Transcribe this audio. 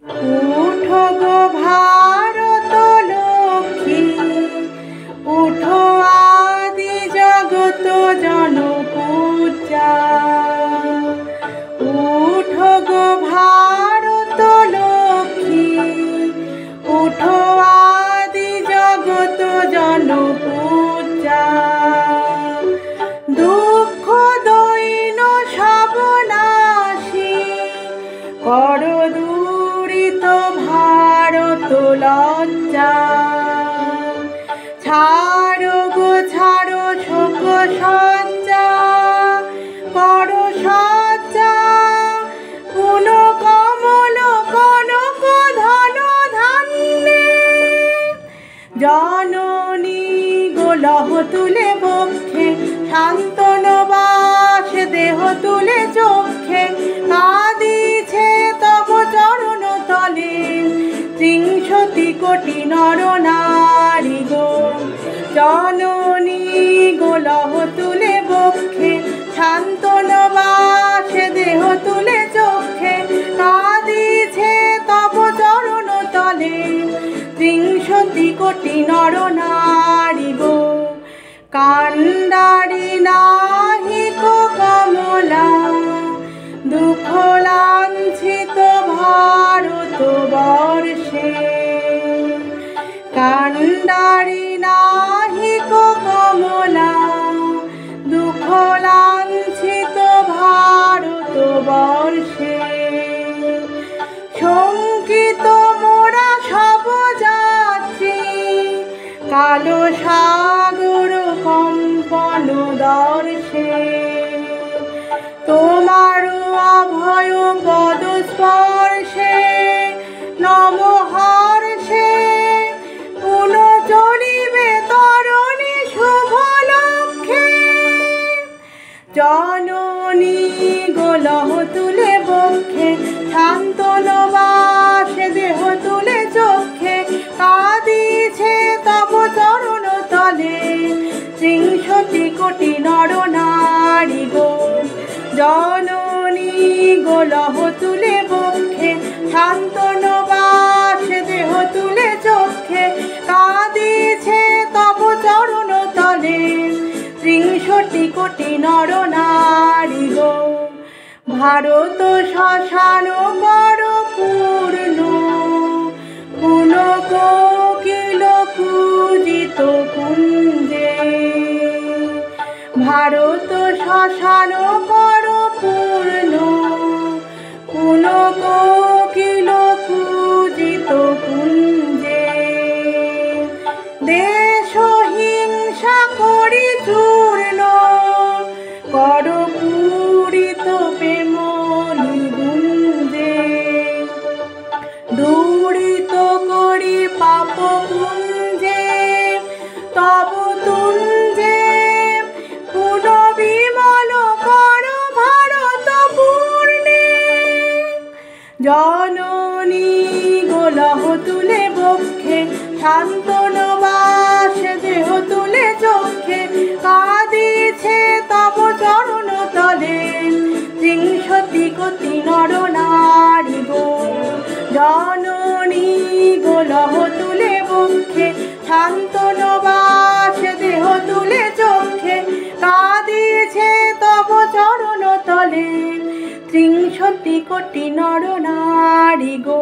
উঠো গো ভারত লক্ষ্মী, উঠো আদি জগত জনপূজা। উঠো গো ভারত লক্ষ্মী, উঠো আদি জগত জনপূজা। দুঃখ দৈন সব নাশী কর দূরিত ভারত লজ্জা। ছাড়ো গো ছাড়ো শোক সজ্জা, কর সজ্জা পুন কমল কনক ধন ধান্যে। জননী গোলহ তুলে বক্ষে, শান্তনবাস দেহ তুলে চক্ষে। কাঁদিছে তব চরণ তলে ত্রিংশতি কোটি নর নারী গো। জননী গোলহ তুলে বক্ষে, শান্তনবাস দেহ তুলে চক্ষে। কাঁদিছে তব চরণ তলে ত্রিংশতি কোটি নর নারী গো। কান্ডারি নাহিক কমলা, দুঃখ লাঞ্ছিত ভারত বর্ষে। কান্ডারি নাহিক কমলা, দুঃখ লাঞ্ছিত ভারত বর্ষে। শঙ্কিত মোরা সব যাত্রী, কালো সাগর কম্পন দর্শে। তোমার অভয় পদ স্পর্শে নম হর্ষে। পুন চলিবে তরণী শুভ লক্ষ্যে। জননী গোলহ তুলে বক্ষে, শান্তনবাস দেহ তুলে চক্ষে। কাঁদিছে তব চরণ তলে ত্রিংশতি কোটি নর নারী গো। জননী গোলহ তুলে বক্ষে, শান্তনবাস দেহ তুলে চক্ষে। কাঁদিছে তব চরণ তলে ত্রিংশতি কোটি নর নারী গো। ভারত শ্মশান কর পূর্ণ, পুন কোকিল পূজিত কুঞ্জে। ভারত শ্মশান কর পূর্ণ, পুন কোকিল পূজিত কুঞ্জে। দেশ হিংসা করি চূর্ণ, কর পূরিত প্রেম নিগুঞ্জে। দূরিত করি পাপ পুঞ্জে তব তুঞ্জে। পুন বিমল কর ভারত পূর্ণে। জননী গোলহ তুলে বক্ষে, শান্তনবাস দেহ তুলে চক্ষে। কাঁদিছে তব চরণ তলে ত্রিংশতি কোটি নর নারী গো। জননী গোলহ তুলে বক্ষে, শান্তনবাস দেহ তুলে চক্ষে। কাঁদিছে তব চরণ তলে ত্রিংশতি কোটি নর নারী গো।